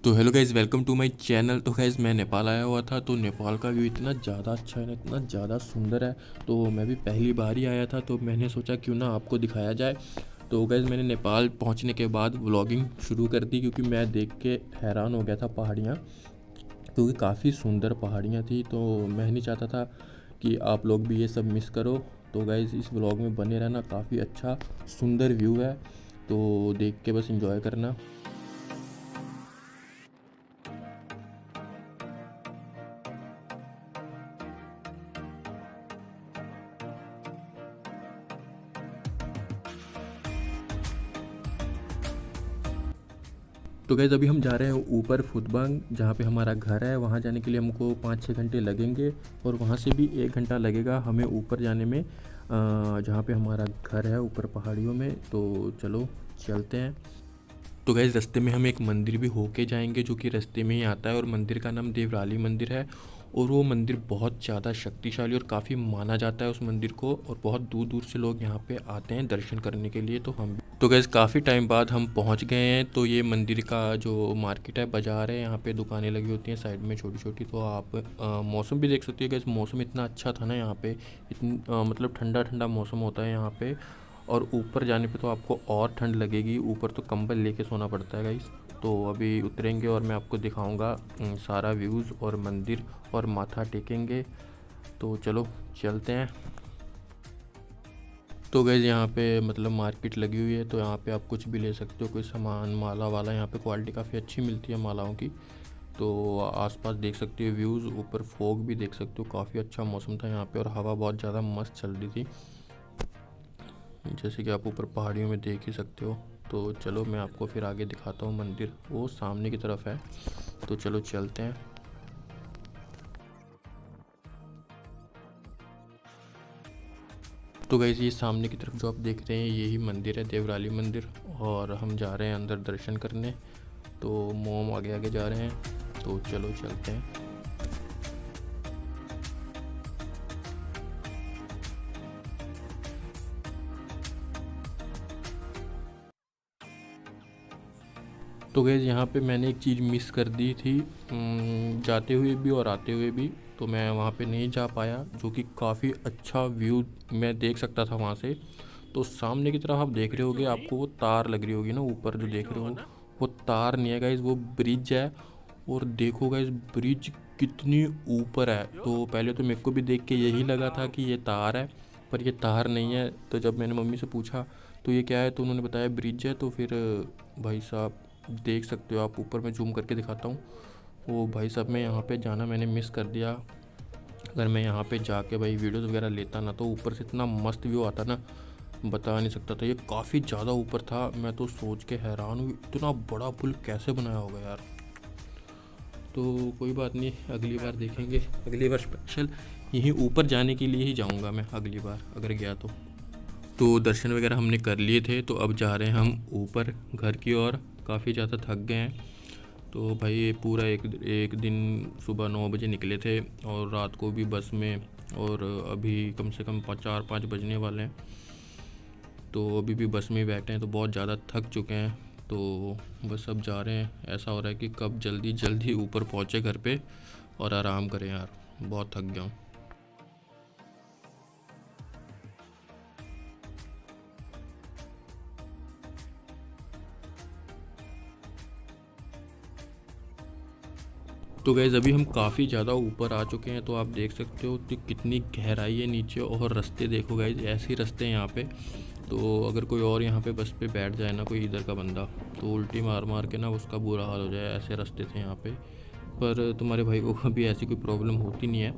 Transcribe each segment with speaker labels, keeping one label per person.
Speaker 1: तो hello guys, welcome to my channel. तो guys मैं नेपाल आया हुआ था, तो नेपाल का व्यू इतना ज़्यादा अच्छा है ना, इतना ज़्यादा सुंदर है। तो मैं भी पहली बार ही आया था, तो मैंने सोचा क्यों ना आपको दिखाया जाए। तो गाइज़ मैंने नेपाल पहुंचने के बाद व्लॉगिंग शुरू कर दी, क्योंकि मैं देख के हैरान हो गया था पहाड़ियाँ, क्योंकि काफ़ी सुंदर पहाड़ियाँ थी। तो मैं नहीं चाहता था कि आप लोग भी ये सब मिस करो। तो गाइज़ इस व्लॉग में बने रहना, काफ़ी अच्छा सुंदर व्यू है, तो देख के बस इंजॉय करना। तो गाइज़ अभी हम जा रहे हैं ऊपर फुतबांग, जहाँ पे हमारा घर है। वहाँ जाने के लिए हमको 5-6 घंटे लगेंगे, और वहाँ से भी 1 घंटा लगेगा हमें ऊपर जाने में, जहाँ पे हमारा घर है ऊपर पहाड़ियों में। तो चलो चलते हैं। तो गाइज़ रास्ते में हम एक मंदिर भी होके जाएंगे, जो कि रास्ते में ही आता है, और मंदिर का नाम देवराली मंदिर है। और वो मंदिर बहुत ज़्यादा शक्तिशाली और काफ़ी माना जाता है उस मंदिर को, और बहुत दूर दूर से लोग यहाँ पे आते हैं दर्शन करने के लिए। तो हम तो गाइज़ काफ़ी टाइम बाद हम पहुँच गए हैं। तो ये मंदिर का जो मार्केट है, बाज़ार है, यहाँ पे दुकानें लगी होती हैं साइड में छोटी छोटी। तो आप मौसम भी देख सकते हो गाइज़, मौसम इतना अच्छा था ना यहाँ पे, इतनी मतलब ठंडा ठंडा मौसम होता है यहाँ पे। और ऊपर जाने पे तो आपको और ठंड लगेगी, ऊपर तो कंबल लेके सोना पड़ता है गाइस। तो अभी उतरेंगे और मैं आपको दिखाऊंगा सारा व्यूज़ और मंदिर, और माथा टेकेंगे। तो चलो चलते हैं। तो गाइस यहाँ पे मतलब मार्केट लगी हुई है, तो यहाँ पे आप कुछ भी ले सकते हो, कोई सामान माला वाला। यहाँ पे क्वालिटी काफ़ी अच्छी मिलती है मालाओं की। तो आसपास देख सकते हो व्यूज़, ऊपर फोग भी देख सकते हो। काफ़ी अच्छा मौसम था यहाँ पे, और हवा बहुत ज़्यादा मस्त चल रही थी, जैसे कि आप ऊपर पहाड़ियों में देख ही सकते हो। तो चलो मैं आपको फिर आगे दिखाता हूँ, मंदिर वो सामने की तरफ है। तो चलो चलते हैं। तो गाइस ये सामने की तरफ जो आप देख रहे हैं, यही मंदिर है, देवराली मंदिर। और हम जा रहे हैं अंदर दर्शन करने। तो मोम आगे आगे जा रहे हैं, तो चलो चलते हैं। तो गैस यहाँ पे मैंने एक चीज़ मिस कर दी थी, जाते हुए भी और आते हुए भी। तो मैं वहाँ पे नहीं जा पाया, जो कि काफ़ी अच्छा व्यू मैं देख सकता था वहाँ से। तो सामने की तरफ आप देख रहे होगे, आपको वो तार लग रही होगी ना ऊपर जो देख रहे हो, वो तार नहीं है गाइस, वो ब्रिज है। और देखो गाइस ब्रिज कितनी ऊपर है। तो पहले तो मेरे को भी देख के यही लगा था कि ये तार है, पर ये तार नहीं है। तो जब मैंने मम्मी से पूछा तो ये क्या है, तो उन्होंने बताया ब्रिज है। तो फिर भाई साहब देख सकते हो आप, ऊपर मैं जूम करके दिखाता हूँ। वो भाई साहब मैं यहाँ पे जाना मैंने मिस कर दिया। अगर मैं यहाँ पे जाके भाई वीडियोज़ वगैरह लेता ना, तो ऊपर से इतना मस्त व्यू आता ना, बता नहीं सकता था। ये काफ़ी ज़्यादा ऊपर था, मैं तो सोच के हैरान हूँ इतना बड़ा पुल कैसे बनाया होगा यार। तो कोई बात नहीं, अगली बार देखेंगे। अगली बार स्पेशल यहीं ऊपर जाने के लिए ही जाऊँगा मैं, अगली बार अगर गया तो दर्शन वगैरह हमने कर लिए थे। तो अब जा रहे हैं हम ऊपर घर की ओर, काफ़ी ज़्यादा थक गए हैं। तो भाई ये पूरा एक एक दिन सुबह 9 बजे निकले थे, और रात को भी बस में, और अभी कम से कम 4-5 बजने वाले हैं। तो अभी भी बस में ही बैठे हैं, तो बहुत ज़्यादा थक चुके हैं। तो बस अब जा रहे हैं, ऐसा हो रहा है कि कब जल्दी जल्दी ऊपर पहुँचे घर पे और आराम करें यार, बहुत थक गया हूँ। तो गैज़ अभी हम काफ़ी ज़्यादा ऊपर आ चुके हैं। तो आप देख सकते हो कि कितनी गहराई है नीचे, और रास्ते देखो गैज़, ऐसे ही रास्ते हैं यहाँ पे। तो अगर कोई और यहाँ पे बस पे बैठ जाए ना, कोई इधर का बंदा, तो उल्टी मार मार के ना उसका बुरा हाल हो जाए। ऐसे रास्ते थे यहाँ पे, पर तुम्हारे भाई को कभी ऐसी कोई प्रॉब्लम होती नहीं है।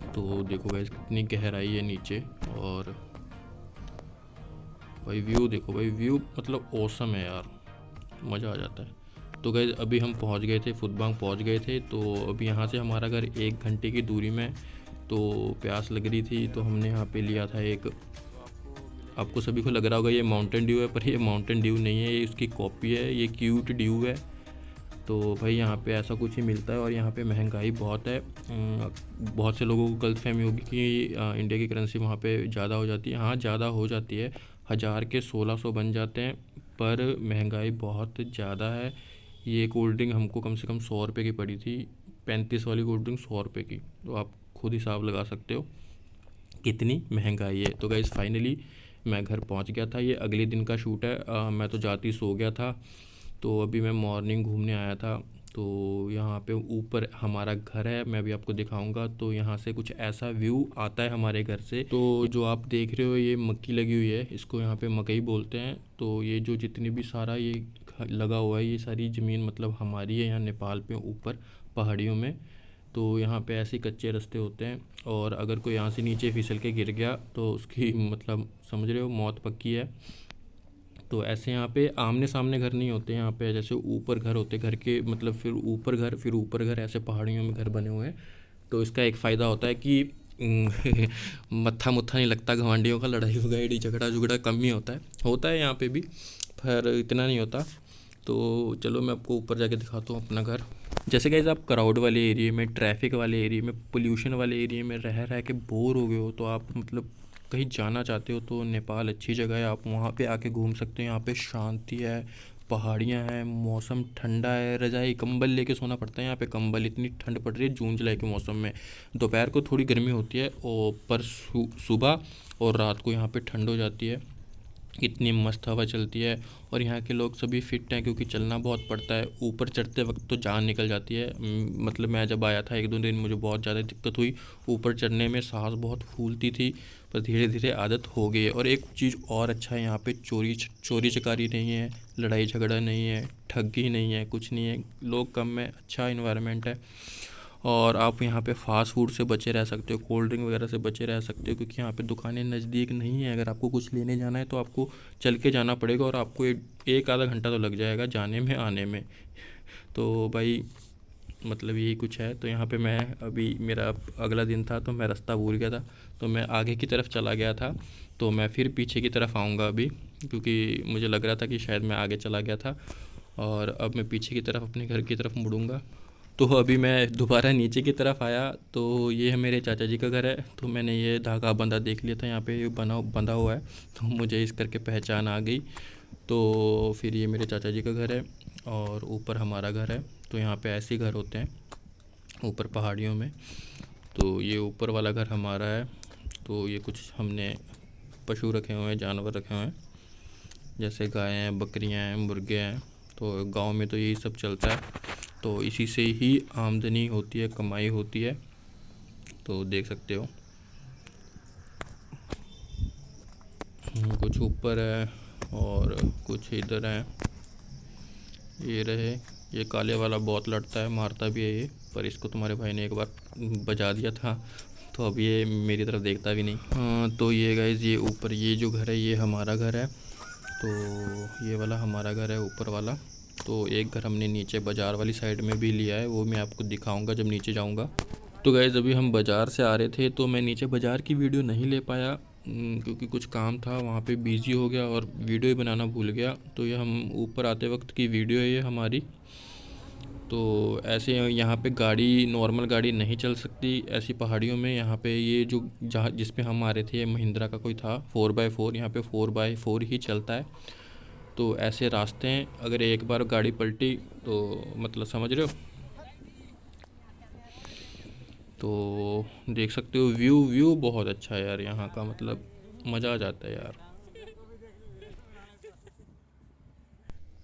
Speaker 1: तो देखो गैज़ कितनी गहराई है नीचे, और भाई व्यू देखो, भाई व्यू मतलब औसम है यार, मज़ा आ जाता है। तो गए अभी हम पहुंच गए थे, फुतबांग पहुंच गए थे। तो अभी यहाँ से हमारा घर 1 घंटे की दूरी में। तो प्यास लग रही थी, तो हमने यहाँ पे लिया था एक, आपको सभी को लग रहा होगा ये माउंटेन ड्यू है, पर ये माउंटेन ड्यू नहीं है, ये उसकी कॉपी है, ये क्यूट ड्यू है। तो भाई यहाँ पे ऐसा कुछ ही मिलता है, और यहाँ पे महंगाई बहुत है। बहुत से लोगों को गलतफहमी होगी कि इंडिया की करेंसी वहाँ पे ज़्यादा हो जाती है। हाँ ज़्यादा हो जाती है, 1000 के 1600 बन जाते हैं, पर महंगाई बहुत ज़्यादा है। ये कोल्ड ड्रिंक हमको कम से कम 100 रुपये की पड़ी थी। 35 वाली कोल्ड ड्रिंक 100 रुपये की, तो आप खुद हिसाब लगा सकते हो कितनी महंगाई है। तो गाइस फाइनली मैं घर पहुंच गया था। ये अगले दिन का शूट है। मैं तो जाते ही सो गया था। तो अभी मैं मॉर्निंग घूमने आया था। तो यहाँ पे ऊपर हमारा घर है, मैं अभी आपको दिखाऊंगा। तो यहाँ से कुछ ऐसा व्यू आता है हमारे घर से। तो जो आप देख रहे हो ये मक्की लगी हुई है, इसको यहाँ पे मकई बोलते हैं। तो ये जो जितनी भी सारा ये लगा हुआ है, ये सारी ज़मीन मतलब हमारी है यहाँ नेपाल पे ऊपर पहाड़ियों में। तो यहाँ पे ऐसे कच्चे रास्ते होते हैं, और अगर कोई यहाँ से नीचे फिसल के गिर गया तो उसकी मतलब समझ रहे हो मौत पक्की है। तो ऐसे यहाँ पे आमने सामने घर नहीं होते यहाँ पे, जैसे ऊपर घर होते घर के मतलब फिर ऊपर घर फिर ऊपर घर, ऐसे पहाड़ियों में घर बने हुए हैं। तो इसका एक फ़ायदा होता है कि मत्था मुत्था नहीं लगता घमंडियों का, लड़ाई वगैरह झगड़ा झुगड़ा कम ही होता है यहाँ पे भी, पर इतना नहीं होता। तो चलो मैं आपको ऊपर जाके दिखाता हूँ अपना घर। जैसे गाइस आप क्राउड वाले एरिया में, ट्रैफिक वाले एरिया में, पोल्यूशन वाले एरिया में रह रह के बोर हो गए हो, तो आप मतलब कहीं जाना चाहते हो तो नेपाल अच्छी जगह है। आप वहाँ पे आके घूम सकते हो। यहाँ पे शांति है, पहाड़ियाँ हैं, मौसम ठंडा है, रज़ाई कंबल लेके सोना पड़ता है यहाँ पे। कंबल इतनी ठंड पड़ रही है जून जुलाई के मौसम में। दोपहर को थोड़ी गर्मी होती है और पर सुबह और रात को यहाँ पे ठंड हो जाती है। इतनी मस्त हवा चलती है, और यहाँ के लोग सभी फिट हैं क्योंकि चलना बहुत पड़ता है। ऊपर चढ़ते वक्त तो जान निकल जाती है। मतलब मैं जब आया था 1-2 दिन मुझे बहुत ज़्यादा दिक्कत हुई ऊपर चढ़ने में, सांस बहुत फूलती थी, पर धीरे धीरे आदत हो गई है। और एक चीज़ और अच्छा है यहाँ पे, चोरी चकारी नहीं है, लड़ाई झगड़ा नहीं है, ठगी नहीं है, कुछ नहीं है, लोग कम है, अच्छा इन्वायरमेंट है। और आप यहाँ पे फास्ट फूड से बचे रह सकते हो, कोल्ड ड्रिंक वगैरह से बचे रह सकते हो, क्योंकि यहाँ पे दुकानें नज़दीक नहीं है। अगर आपको कुछ लेने जाना है तो आपको चल के जाना पड़ेगा, और आपको एक आधा घंटा तो लग जाएगा जाने में आने में। तो भाई मतलब यही कुछ है। तो यहाँ पे मैं अभी मेरा अगला दिन था तो मैं रास्ता भूल गया था, तो मैं आगे की तरफ चला गया था। तो मैं फिर पीछे की तरफ आऊँगा अभी, क्योंकि मुझे लग रहा था कि शायद मैं आगे चला गया था, और अब मैं पीछे की तरफ अपने घर की तरफ मुड़ूंगा। तो अभी मैं दोबारा नीचे की तरफ आया, तो ये है मेरे चाचा जी का घर है। तो मैंने ये धागा बंधा देख लिया था यहाँ पे बंधा हुआ है, तो मुझे इस करके पहचान आ गई। तो फिर ये मेरे चाचा जी का घर है, और ऊपर हमारा घर है। तो यहाँ पे ऐसे ही घर होते हैं ऊपर पहाड़ियों में। तो ये ऊपर वाला घर हमारा है। तो ये कुछ हमने पशु रखे हुए हैं, जानवर रखे हुए हैं, जैसे गाय हैं, बकरियां हैं, मुर्गे हैं। तो गांव में तो यही सब चलता है, तो इसी से ही आमदनी होती है, कमाई होती है। तो देख सकते हो कुछ ऊपर है और कुछ इधर है। ये रहे, ये काले वाला बहुत लड़ता है, मारता भी है ये, पर इसको तुम्हारे भाई ने एक बार बजा दिया था, तो अब ये मेरी तरफ देखता भी नहीं। हाँ, तो ये गाइस ये ऊपर ये जो घर है ये हमारा घर है। तो ये वाला हमारा घर है ऊपर वाला। तो एक घर हमने नीचे बाज़ार वाली साइड में भी लिया है, वो मैं आपको दिखाऊंगा जब नीचे जाऊंगा। तो गाइस अभी हम बाज़ार से आ रहे थे, तो मैं नीचे बाज़ार की वीडियो नहीं ले पाया, क्योंकि कुछ काम था वहाँ पे, बिज़ी हो गया और वीडियो ही बनाना भूल गया। तो ये हम ऊपर आते वक्त की वीडियो है ये हमारी। तो ऐसे यहाँ पे गाड़ी, नॉर्मल गाड़ी नहीं चल सकती ऐसी पहाड़ियों में। यहाँ पे ये जो जहाँ जिस पे हम आ रहे थे, ये महिंद्रा का कोई था 4x4, यहाँ पे 4x4 ही चलता है। तो ऐसे रास्ते हैं, अगर एक बार गाड़ी पलटी तो मतलब समझ रहे हो। तो देख सकते हो व्यू बहुत अच्छा है यार यहाँ का, मतलब मज़ा आ जाता है यार।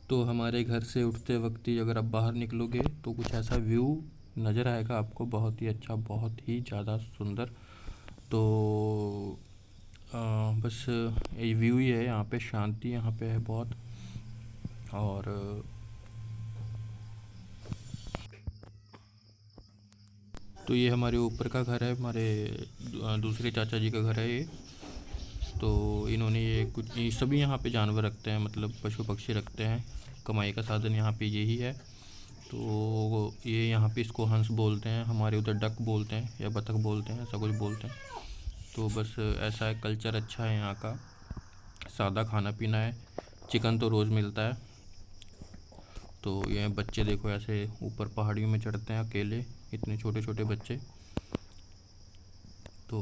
Speaker 1: तो हमारे घर से उठते वक्त ही अगर आप बाहर निकलोगे तो कुछ ऐसा व्यू नज़र आएगा आपको, बहुत ही अच्छा, बहुत ही ज़्यादा सुंदर। तो बस ये व्यू ही है, यहाँ पे शांति यहाँ पे है बहुत। और तो ये हमारे ऊपर का घर है, हमारे दूसरे चाचा जी का घर है ये। तो इन्होंने ये कुछ, ये सभी यहाँ पे जानवर रखते हैं, मतलब पशु पक्षी रखते हैं, कमाई का साधन यहाँ पे यही है। तो ये यहाँ पे इसको हंस बोलते हैं, हमारे उधर डक बोलते हैं या बतख बोलते हैं, ऐसा कुछ बोलते हैं। तो बस ऐसा है, कल्चर अच्छा है यहाँ का, सादा खाना पीना है, चिकन तो रोज़ मिलता है। तो ये बच्चे देखो ऐसे ऊपर पहाड़ियों में चढ़ते हैं अकेले, इतने छोटे छोटे बच्चे। तो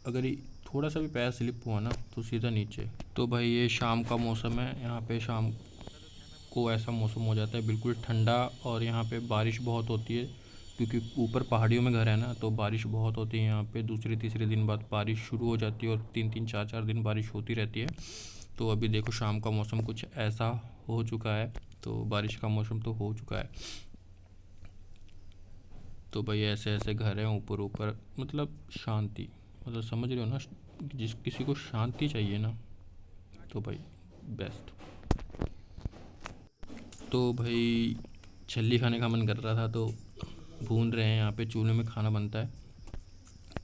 Speaker 1: अगर थोड़ा सा भी पैर स्लिप हुआ ना तो सीधा नीचे। तो भाई ये शाम का मौसम है, यहाँ पे शाम को ऐसा मौसम हो जाता है बिल्कुल ठंडा। और यहाँ पे बारिश बहुत होती है क्योंकि ऊपर पहाड़ियों में घर है ना, तो बारिश बहुत होती है यहाँ पे। दूसरे तीसरे दिन बाद बारिश शुरू हो जाती है और 3-3 4-4 दिन बारिश होती रहती है। तो अभी देखो शाम का मौसम कुछ ऐसा हो चुका है, तो बारिश का मौसम तो हो चुका है। तो भाई ऐसे ऐसे घर हैं ऊपर ऊपर, मतलब शांति, मतलब समझ रहे हो ना, जिस किसी को शांति चाहिए ना, तो भाई बेस्ट। तो भाई छल्ली खाने का मन कर रहा था, तो भून रहे हैं यहाँ पे, चूल्हे में खाना बनता है।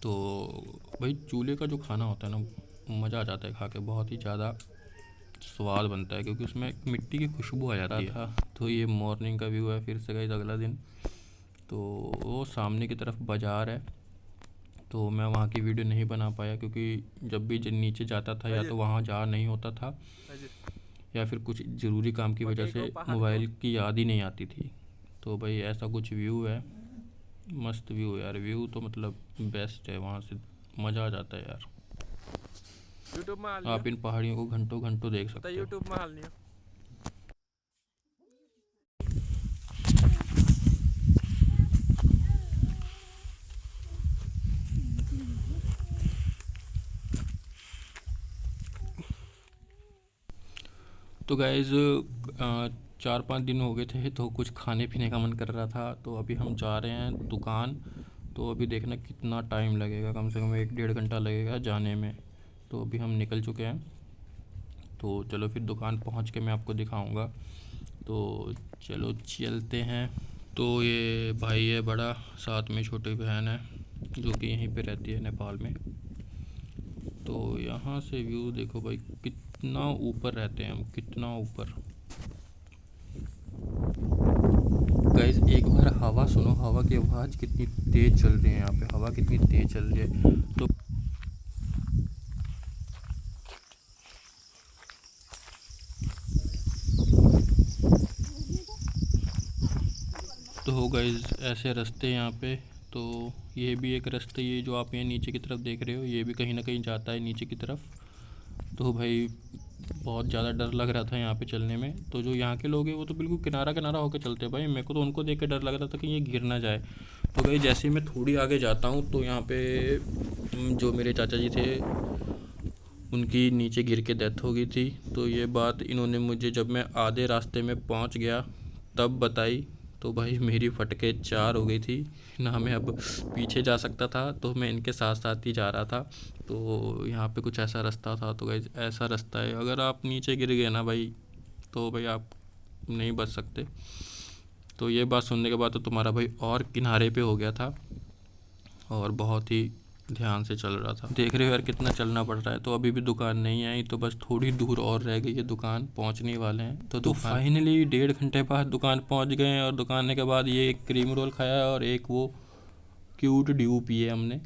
Speaker 1: तो भाई चूल्हे का जो खाना होता है ना, मज़ा आ जाता है खा के, बहुत ही ज़्यादा स्वाद बनता है क्योंकि उसमें मिट्टी की खुशबू आ जाती है। तो ये मॉर्निंग का व्यू है फिर से गाइस, अगला दिन। तो वो सामने की तरफ बाज़ार है, तो मैं वहाँ की वीडियो नहीं बना पाया क्योंकि जब भी नीचे जाता था या तो वहाँ जा नहीं होता था, या फिर कुछ ज़रूरी काम की वजह से मोबाइल की याद ही नहीं आती थी। तो भाई ऐसा कुछ व्यू है, मस्त व्यू है यार। व्यू तो मतलब बेस्ट है, वहाँ से मज़ा आ जाता है यार। आप इन पहाड़ियों को घंटों घंटों देख सकते हो। तो गाइज़ 4-5 दिन हो गए थे, तो कुछ खाने पीने का मन कर रहा था, तो अभी हम जा रहे हैं दुकान। तो अभी देखना कितना टाइम लगेगा, कम से कम 1-1.5 घंटा लगेगा जाने में। तो अभी हम निकल चुके हैं, तो चलो फिर दुकान पहुंच के मैं आपको दिखाऊंगा। तो चलो चलते हैं। तो ये भाई है बड़ा, साथ में छोटी बहन है जो कि यहीं पे रहती है नेपाल में। तो यहाँ से व्यू देखो भाई, कितना ऊपर रहते हैं हम, कितना ऊपर। गाइस एक बार हवा सुनो, हवा की आवाज़ कितनी तेज़ चल रही है यहाँ पे, हवा कितनी तेज़ चल रही है। तो गाइस ऐसे रास्ते यहाँ पे। तो ये भी एक रास्ता, ये जो आप यहाँ नीचे की तरफ देख रहे हो, ये भी कहीं ना कहीं जाता है नीचे की तरफ। तो भाई बहुत ज़्यादा डर लग रहा था यहाँ पे चलने में। तो जो यहाँ के लोग हैं वो तो बिल्कुल किनारा किनारा होकर चलते हैं भाई, मेरे को तो उनको देख के डर लग रहा था कि ये गिर ना जाए। तो भाई जैसे ही मैं थोड़ी आगे जाता हूँ तो यहाँ पे जो मेरे चाचा जी थे, उनकी नीचे गिर के डेथ हो गई थी। तो ये बात इन्होंने मुझे जब मैं आधे रास्ते में पहुँच गया तब बताई। तो भाई मेरी फटके 4 हो गई थी ना, मैं अब पीछे जा सकता था, तो मैं इनके साथ साथ ही जा रहा था। तो यहाँ पे कुछ ऐसा रास्ता था। तो गाइस ऐसा रास्ता है, अगर आप नीचे गिर गए ना भाई, तो भाई आप नहीं बच सकते। तो ये बात सुनने के बाद तो तुम्हारा भाई और किनारे पे हो गया था, और बहुत ही ध्यान से चल रहा था। देख रहे हो यार कितना चलना पड़ रहा है। तो अभी भी दुकान नहीं आई, तो बस थोड़ी दूर और रह गई है दुकान, पहुंचने वाले हैं। तो फाइनली 1.5 घंटे बाद दुकान पहुंच गए। और दुकान आने के बाद ये एक क्रीम रोल खाया और एक वो क्यूट ड्यू पिए हमने।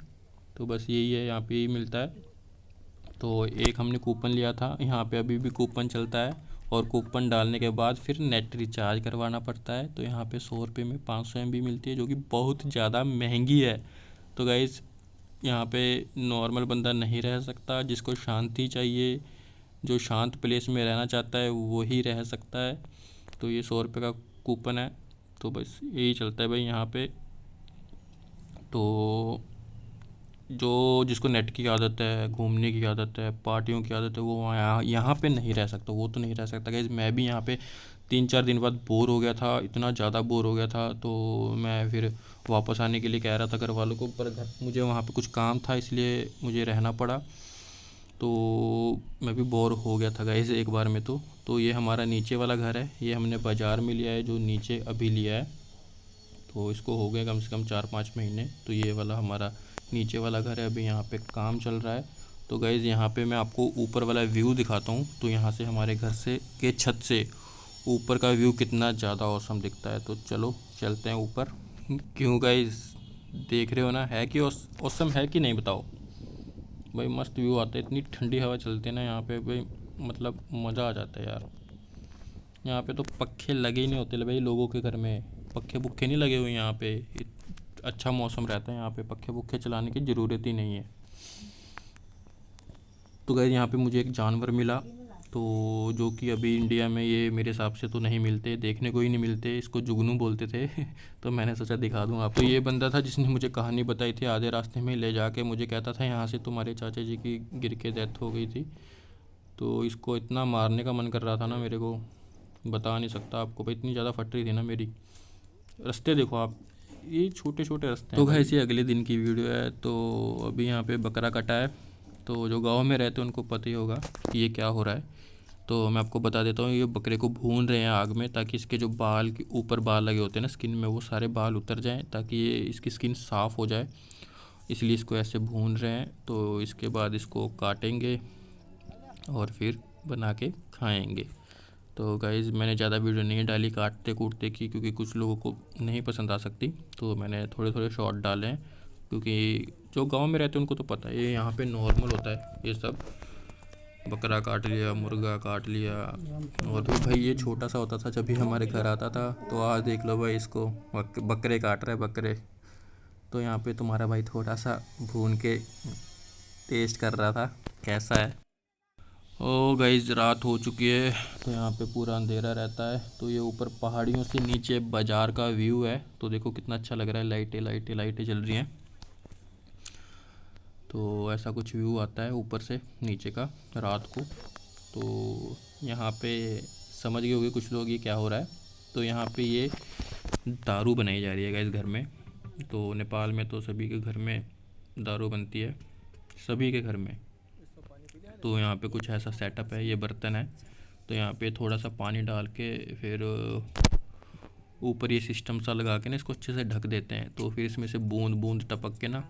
Speaker 1: तो बस यही है, यहाँ पे ही मिलता है। तो एक हमने कूपन लिया था, यहाँ पे अभी भी कूपन चलता है, और कूपन डालने के बाद फिर नेट रिचार्ज करवाना पड़ता है। तो यहाँ पे 100 रुपये में 500 MB मिलती है, जो कि बहुत ज़्यादा महंगी है। तो गाइज़ यहाँ पे नॉर्मल बंदा नहीं रह सकता, जिसको शांति चाहिए, जो शांत प्लेस में रहना चाहता है वही रह सकता है। तो ये 100 रुपये का कूपन है, तो बस यही चलता है भाई यहाँ पे। तो जो जिसको नेट की आदत है, घूमने की आदत है, पार्टियों की आदत है, वो यहाँ पे नहीं रह सकता, वो तो नहीं रह सकता। गाइस मैं भी यहाँ पे 3-4 दिन बाद बोर हो गया था, इतना ज़्यादा बोर हो गया था। तो मैं फिर वापस आने के लिए कह रहा था घर वालों को, पर घर मुझे वहाँ पे कुछ काम था इसलिए मुझे रहना पड़ा। तो मैं भी बोर हो गया था गाइस एक बार में। तो ये हमारा नीचे वाला घर है, ये हमने बाज़ार में लिया है, जो नीचे अभी लिया है। तो इसको हो गए कम से कम 4-5 महीने। तो ये वाला हमारा नीचे वाला घर है, अभी यहाँ पे काम चल रहा है। तो गाइज़ यहाँ पे मैं आपको ऊपर वाला व्यू दिखाता हूँ। तो यहाँ से हमारे घर से के छत से ऊपर का व्यू कितना ज़्यादा औसम दिखता है। तो चलो चलते हैं ऊपर। क्यों गाइज़ देख रहे हो ना, है कि औसम है कि नहीं बताओ भाई। मस्त व्यू आता है, इतनी ठंडी हवा चलती है ना यहाँ पे भाई, मतलब मज़ा आ जाता है यार। यहाँ पे तो पखे लगे ही नहीं होते भाई, लोगों के घर में पखे पुखे नहीं लगे हुए यहाँ पे। अच्छा मौसम रहता है यहाँ पे, पखे पुखे चलाने की ज़रूरत ही नहीं है। तो गाइस यहाँ पे मुझे एक जानवर मिला, तो जो कि अभी इंडिया में ये मेरे हिसाब से तो नहीं मिलते, देखने को ही नहीं मिलते। इसको जुगनू बोलते थे तो मैंने सोचा दिखा दूँ आपको। ये बंदा था जिसने मुझे कहानी बताई थी, आधे रास्ते में ले जाके मुझे कहता था यहाँ से तुम्हारे चाचा जी की गिर के डेथ हो गई थी। तो इसको इतना मारने का मन कर रहा था ना मेरे को, बता नहीं सकता आपको भाई, इतनी ज़्यादा फट रही थी ना मेरी। रास्ते देखो आप, ये छोटे छोटे रास्ते हैं। तो ऐसे अगले दिन की वीडियो है। तो अभी यहाँ पे बकरा कटा है। तो जो गांव में रहते हैं उनको पता ही होगा कि ये क्या हो रहा है। तो मैं आपको बता देता हूँ, ये बकरे को भून रहे हैं आग में, ताकि इसके जो बाल के ऊपर बाल लगे होते हैं ना स्किन में, वो सारे बाल उतर जाएं, ताकि ये इसकी स्किन साफ़ हो जाए। इसलिए इसको ऐसे भून रहे हैं। तो इसके बाद इसको काटेंगे और फिर बना के खाएंगे। तो गाइज़ मैंने ज़्यादा वीडियो नहीं डाली काटते कूटते की, क्योंकि कुछ लोगों को नहीं पसंद आ सकती। तो मैंने थोड़े थोड़े शॉर्ट डाले हैं, क्योंकि जो गांव में रहते हैं उनको तो पता है, ये यहाँ पे नॉर्मल होता है ये सब। बकरा काट लिया, मुर्गा काट लिया। और भी भाई ये छोटा सा होता था जब भी हमारे घर आता था। तो आज देख लो भाई इसको, बकरे काट रहे हैं बकरे। तो यहाँ पे तुम्हारा भाई थोड़ा सा भून के टेस्ट कर रहा था कैसा है। ओ गाइस रात हो चुकी है। तो यहाँ पे पूरा अंधेरा रहता है। तो ये ऊपर पहाड़ियों से नीचे बाज़ार का व्यू है। तो देखो कितना अच्छा लग रहा है, लाइटें लाइटें लाइटें जल रही हैं। तो ऐसा कुछ व्यू आता है ऊपर से नीचे का रात को। तो यहाँ पे समझ गए होंगे कुछ लोग ये क्या हो रहा है। तो यहाँ पे ये दारू बनाई जा रही है गाइस घर में। तो नेपाल में तो सभी के घर में दारू बनती है, सभी के घर में। तो यहाँ पे कुछ ऐसा सेटअप है, ये बर्तन है। तो यहाँ पे थोड़ा सा पानी डाल के फिर ऊपर ये सिस्टम सा लगा के ना इसको अच्छे से ढक देते हैं। तो फिर इसमें से बूंद बूंद टपक के ना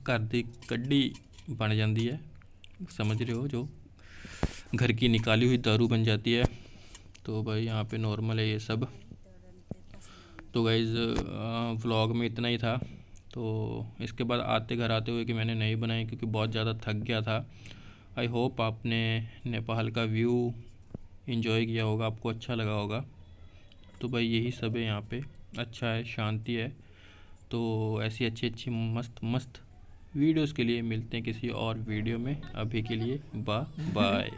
Speaker 1: घर दी कड्डी बन जाती है, समझ रहे हो, जो घर की निकाली हुई दारू बन जाती है। तो भाई यहाँ पे नॉर्मल है ये सब। तो गाइज़ व्लॉग में इतना ही था। तो इसके बाद घर आते हुए कि मैंने नहीं बनाई, क्योंकि बहुत ज़्यादा थक गया था। आई होप आपने नेपाल का व्यू एंजॉय किया होगा, आपको अच्छा लगा होगा। तो भाई यही सब है यहाँ पे, अच्छा है, शांति है। तो ऐसी अच्छी अच्छी मस्त मस्त वीडियोस के लिए मिलते हैं किसी और वीडियो में। अभी के लिए बाय बाय।